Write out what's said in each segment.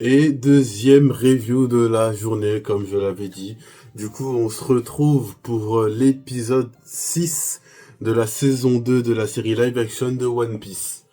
Et deuxième review de la journée, comme je l'avais dit. Du coup, on se retrouve pour l'épisode 6 de la saison 2 de la série live action de One Piece.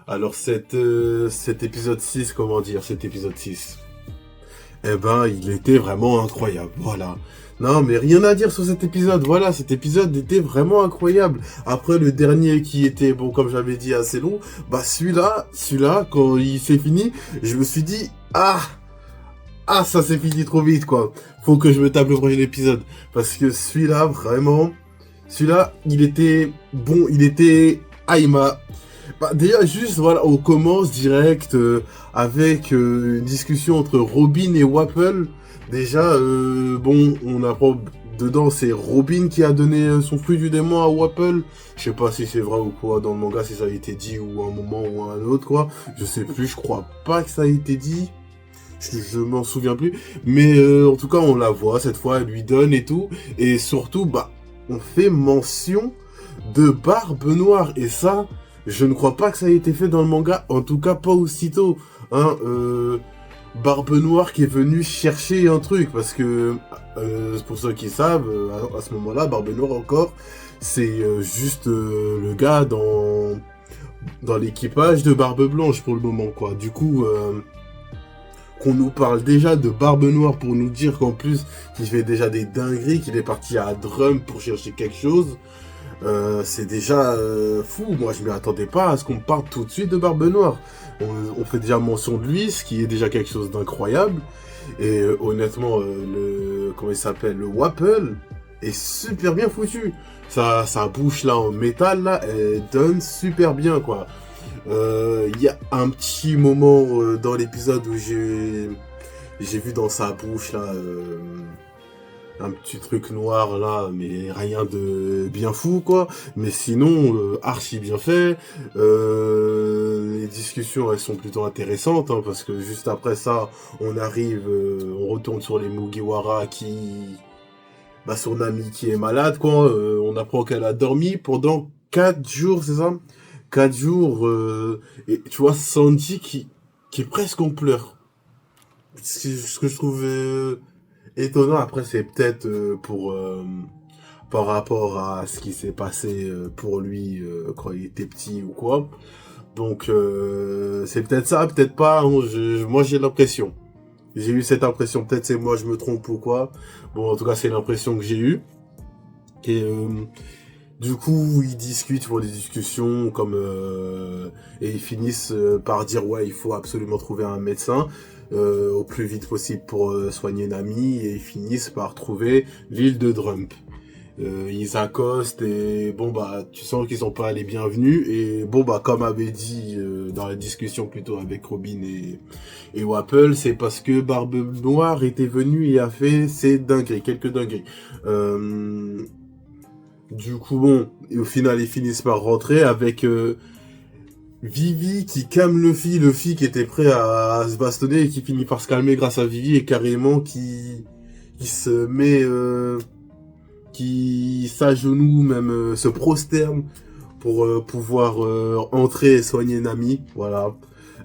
Alors cet épisode 6, comment dire, cet épisode 6, eh ben, il était vraiment incroyable, voilà. Non, mais rien à dire sur cet épisode, voilà, cet épisode était vraiment incroyable. Après le dernier qui était, bon, comme j'avais dit, assez long, bah celui-là, quand il s'est fini, je me suis dit, ça s'est fini trop vite, quoi. Faut que je me tape le prochain épisode. Parce que celui-là, vraiment, celui-là, il était bon, il m'a... Bah, déjà, juste, voilà, on commence direct avec une discussion entre Robin et Wapple. Déjà, bon, on apprend dedans, c'est Robin qui a donné son fruit du démon à Wapple. Je sais pas si c'est vrai ou quoi dans le manga, si ça a été dit ou à un moment ou à un autre, quoi. Je sais plus, je crois pas que ça a été dit. Je m'en souviens plus. Mais en tout cas, on la voit, cette fois, elle lui donne et tout. Et surtout, bah, on fait mention de Barbe Noire. Et ça, je ne crois pas que ça ait été fait dans le manga. En tout cas, pas aussitôt. Hein, Barbe Noire qui est venue chercher un truc. Parce que, pour ceux qui savent, à ce moment-là, Barbe Noire encore, c'est juste le gars dans l'équipage de Barbe Blanche pour le moment, quoi. Du coup... qu'on nous parle déjà de Barbe Noire pour nous dire qu'en plus, qu'il fait déjà des dingueries, qu'il est parti à Drum pour chercher quelque chose, c'est déjà fou. Moi, je m'y attendais pas à ce qu'on parle tout de suite de Barbe Noire. On fait déjà mention de lui, ce qui est déjà quelque chose d'incroyable. Et honnêtement, comment il s'appelle, le Wapple est super bien foutu. Sa bouche là en métal là, elle donne super bien quoi. Il y a un petit moment dans l'épisode où j'ai vu dans sa bouche là un petit truc noir là, mais rien de bien fou quoi. Mais sinon archi bien fait. Les discussions elles sont plutôt intéressantes hein, parce que juste après ça on arrive, on retourne sur les Mugiwara qui, bah son ami qui est malade quoi. On apprend qu'elle a dormi pendant 4 jours, c'est ça? 4 jours, et tu vois Sandy qui est presque en pleurs. Ce que je trouve étonnant, après c'est peut-être par rapport à ce qui s'est passé pour lui quand il était petit ou quoi. Donc c'est peut-être ça, peut-être pas, hein, moi j'ai l'impression. J'ai eu cette impression, peut-être c'est moi je me trompe ou quoi. Bon en tout cas c'est l'impression que j'ai eue. Et du coup, ils discutent, font des discussions comme et ils finissent par dire ouais, il faut absolument trouver un médecin au plus vite possible pour soigner Nami et ils finissent par trouver l'île de Drump. Ils accostent et bon bah tu sens qu'ils sont pas les bienvenus et bon bah comme avait dit dans la discussion plutôt avec Robin et Wapple, c'est parce que Barbe Noire était venu et a fait ces dingueries, quelques dingueries. Du coup, bon, et au final, ils finissent par rentrer avec Vivi qui calme Luffy qui était prêt à se bastonner et qui finit par se calmer grâce à Vivi et carrément qui se met, qui s'agenouille, même se prosterne pour pouvoir entrer et soigner Nami. Voilà.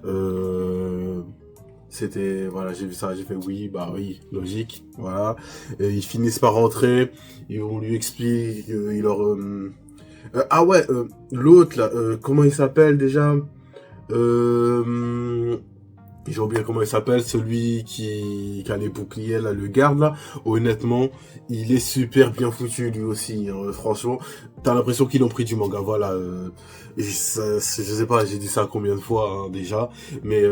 Euh, C'était, voilà, j'ai vu ça, j'ai fait oui, bah oui, logique, voilà. Et ils finissent par rentrer, et on lui explique, il leur... ah ouais, l'autre là, comment il s'appelle déjà euh, J'ai oublié comment il s'appelle, celui qui a les boucliers là, le garde là. Honnêtement, il est super bien foutu lui aussi. Hein. Franchement, t'as l'impression qu'ils l'ont pris du manga. Voilà. Et je sais pas, j'ai dit ça combien de fois hein, déjà, mais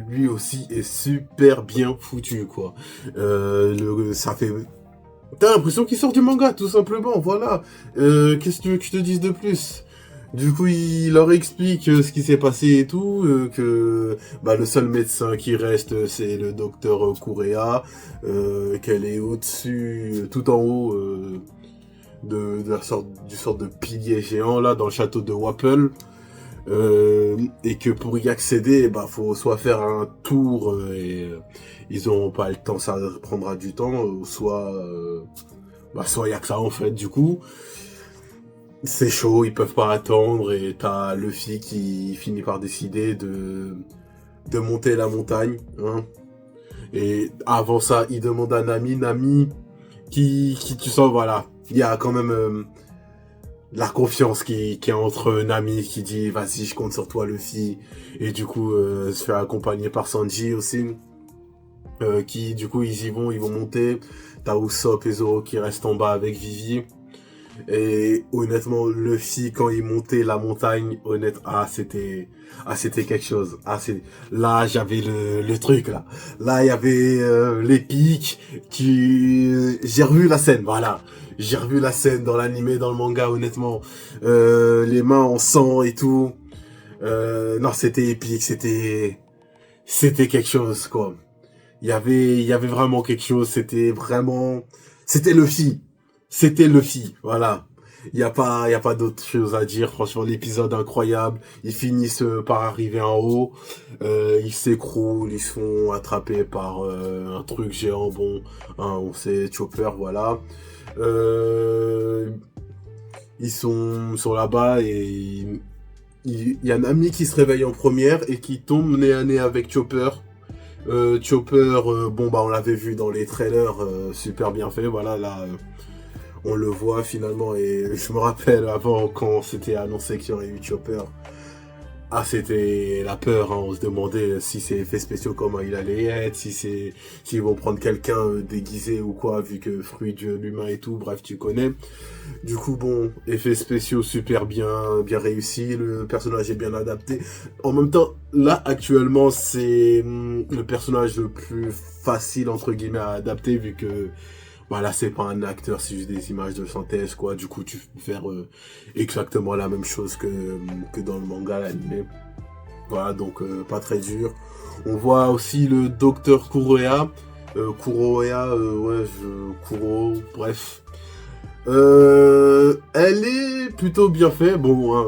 lui aussi est super bien foutu quoi. Ça fait. T'as l'impression qu'il sort du manga, tout simplement. Voilà. Qu'est-ce que tu veux que je te dise de plus? Du coup, il leur explique ce qui s'est passé et tout, que bah, le seul médecin qui reste, c'est le docteur Kurea, qu'elle est au-dessus, tout en haut de la sorte, du sorte de pilier géant là dans le château de Wapple, et que pour y accéder, bah faut soit faire un tour et ils auront pas le temps, ça prendra du temps, soit soit y a que ça en fait. Du coup. C'est chaud, ils peuvent pas attendre et t'as Luffy qui finit par décider de monter la montagne, hein. Et avant ça, il demande à Nami, qui tu sens, voilà, il y a quand même la confiance qui est entre Nami, qui dit vas-y, je compte sur toi Luffy, et du coup se fait accompagner par Sanji aussi, qui du coup ils vont monter. T'as Usopp et Zoro qui restent en bas avec Vivi. Et honnêtement, Luffy, quand il montait la montagne, c'était quelque chose. Là, j'avais le truc, là. Là, il y avait, les pics j'ai revu la scène, voilà. J'ai revu la scène dans l'animé, dans le manga, honnêtement. Les mains en sang et tout. Non, c'était épique, c'était quelque chose, quoi. Il y avait vraiment quelque chose, c'était Luffy. C'était Luffy, voilà. Il y a pas d'autre chose à dire. Franchement, l'épisode incroyable. Ils finissent par arriver en haut. Ils s'écroulent, ils se font attraper par un truc géant. Bon, hein, on sait, Chopper, voilà. Euh, Ils sont sur là-bas et il y a un ami qui se réveille en première et qui tombe nez à nez avec Chopper. Chopper, bon bah on l'avait vu dans les trailers, super bien fait, voilà, là on le voit finalement. Et je me rappelle avant, quand c'était annoncé qu'il y aurait eu Chopper, ah, c'était la peur, hein. On se demandait si c'est effets spéciaux, comment il allait être, s'ils vont prendre quelqu'un déguisé ou quoi, vu que fruit de l'humain et tout, bref, tu connais. Du coup, bon, effets spéciaux super bien réussis, le personnage est bien adapté. En même temps, là, actuellement, c'est le personnage le plus facile, entre guillemets, à adapter, vu que, voilà, c'est pas un acteur, c'est juste des images de synthèse, quoi. Du coup, tu peux faire exactement la même chose que dans le manga, l'anime. Voilà, donc pas très dur. On voit aussi le docteur Kuroya. Kuro, bref. Elle est plutôt bien faite, bon, hein,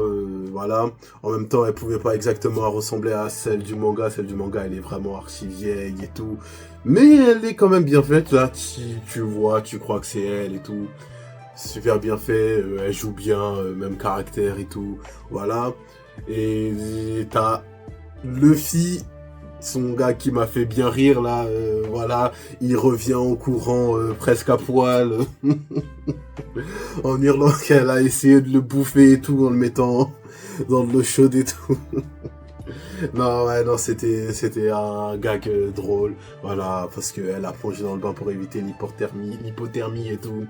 voilà. En même temps, elle pouvait pas exactement ressembler à celle du manga. Celle du manga, elle est vraiment archi vieille et tout. Mais elle est quand même bien faite, là. Tu vois, tu crois que c'est elle et tout. Super bien fait, elle joue bien, même caractère et tout. Voilà. Et t'as Luffy, son gars qui m'a fait bien rire, là, voilà. Il revient en courant, presque à poil. En hurlant qu'elle a essayé de le bouffer et tout en le mettant dans de l'eau chaude et tout. Non, ouais, non, c'était un gag drôle. Voilà, parce qu'elle a plongé dans le bain pour éviter l'hypothermie et tout.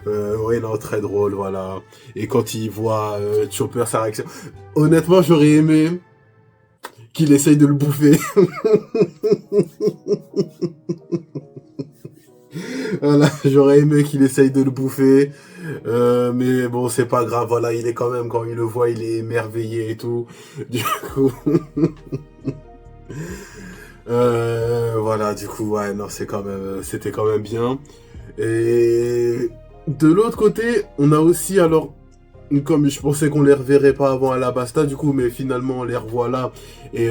Ouais, non, très drôle, voilà. Et quand il voit Chopper, sa réaction. Honnêtement, j'aurais aimé qu'il essaye de le bouffer. Voilà, j'aurais aimé qu'il essaye de le bouffer. Mais bon, c'est pas grave, voilà, il est quand même, quand il le voit, il est émerveillé et tout. Du coup, voilà, du coup, ouais, non, c'était quand même bien. Et de l'autre côté, on a aussi, alors, comme je pensais qu'on les reverrait pas avant Alabasta, du coup, mais finalement, on les revoit là. Et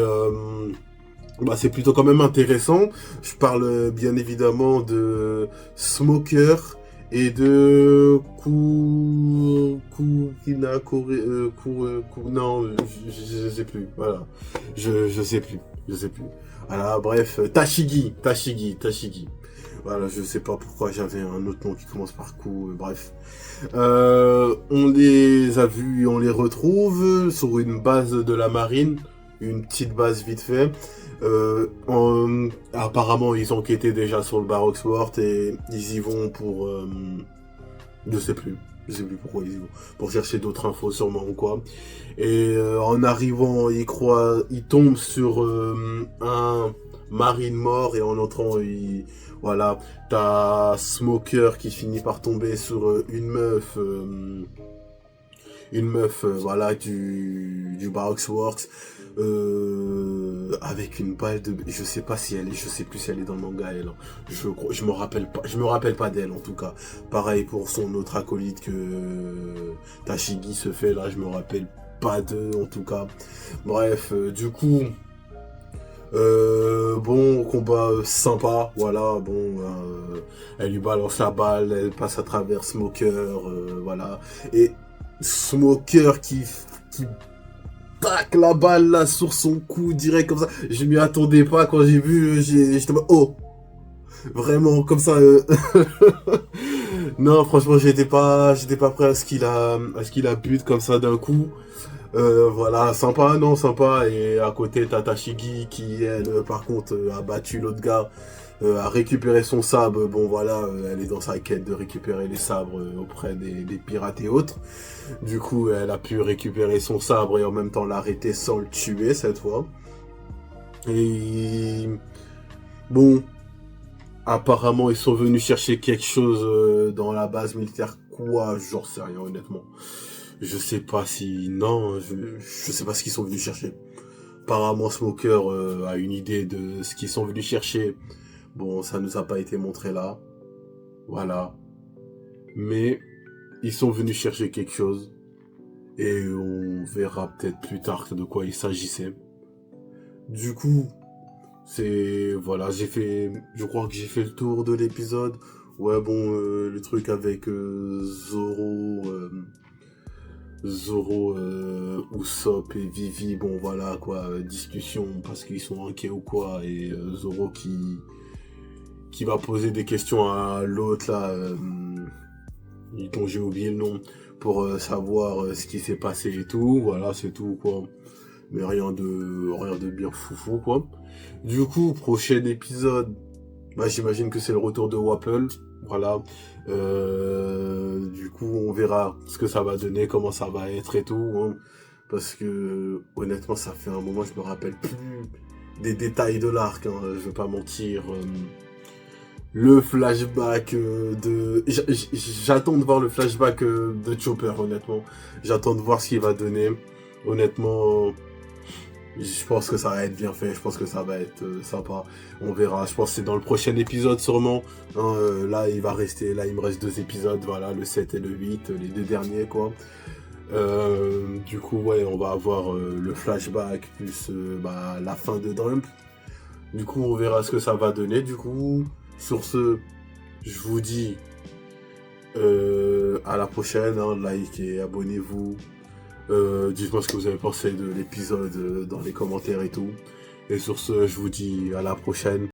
bah, c'est plutôt quand même intéressant. Je parle bien évidemment de Smoker et de non, je sais plus. Voilà, je sais plus, je sais plus. Voilà, bref, Tashigi. Voilà, je sais pas pourquoi j'avais un autre nom qui commence par Ku, bref. On les a vus, on les retrouve sur une base de la marine, une petite base vite fait. Apparemment, ils ont enquêté déjà sur le Baroque Sport et ils y vont pour... je sais plus pourquoi ils y vont. Pour chercher d'autres infos sûrement ou quoi. Et en arrivant, ils tombent sur un marine mort et en entrant, voilà, t'as Smoker qui finit par tomber sur une meuf, voilà, du Baroque Works, avec une balle de, je sais plus si elle est dans le manga, elle, hein. Je me rappelle pas d'elle, en tout cas. Pareil pour son autre acolyte que Tashigi se fait, là, je me rappelle pas d'eux, en tout cas. Bref, du coup, bon, combat sympa, voilà, bon, elle lui balance la balle, elle passe à travers Smoker, voilà. Et Smoker qui tac la balle là sur son cou direct comme ça. Je m'y attendais pas quand j'ai vu, j'étais oh, Vraiment, comme ça. Non, franchement, j'étais pas prêt à ce qu'il a but comme ça d'un coup. Voilà, sympa, non, sympa. Et à côté, t'as Tashigi qui, elle, par contre, a battu l'autre gars, a récupéré son sabre. Bon, voilà, elle est dans sa quête de récupérer les sabres auprès des pirates et autres. Du coup, elle a pu récupérer son sabre et en même temps l'arrêter sans le tuer cette fois. Et bon, apparemment, ils sont venus chercher quelque chose dans la base militaire. Quoi? J'en sais rien, honnêtement. Je sais pas si... Non, je sais pas ce qu'ils sont venus chercher. Apparemment, Smoker a une idée de ce qu'ils sont venus chercher. Bon, ça nous a pas été montré là. Voilà. Mais ils sont venus chercher quelque chose. Et on verra peut-être plus tard de quoi il s'agissait. Du coup, voilà, je crois que j'ai fait le tour de l'épisode. Ouais, bon, le truc avec Zoro, Usopp et Vivi, bon voilà quoi, discussion parce qu'ils sont inquiets ou quoi, et Zoro qui va poser des questions à l'autre là, dont j'ai oublié le nom, pour savoir ce qui s'est passé et tout, voilà, c'est tout quoi. Mais rien de bien foufou quoi. Du coup, prochain épisode, bah j'imagine que c'est le retour de Wapple, voilà. Du coup, on verra ce que ça va donner, comment ça va être et tout, hein. Parce que honnêtement, ça fait un moment, je me rappelle plus des détails de l'arc, hein, je vais pas mentir. Le flashback j'attends de voir le flashback de Chopper, honnêtement. J'attends de voir ce qu'il va donner. Honnêtement, je pense que ça va être bien fait, je pense que ça va être sympa. On verra, je pense que c'est dans le prochain épisode sûrement. Hein, là, il me reste 2 épisodes, voilà, le 7 et le 8, les 2 derniers quoi. Du coup, ouais, on va avoir le flashback plus la fin de Dump. Du coup, on verra ce que ça va donner. Du coup, sur ce, je vous dis à la prochaine, hein, likez, abonnez-vous. Dites-moi ce que vous avez pensé de l'épisode dans les commentaires et tout. Et sur ce, je vous dis à la prochaine.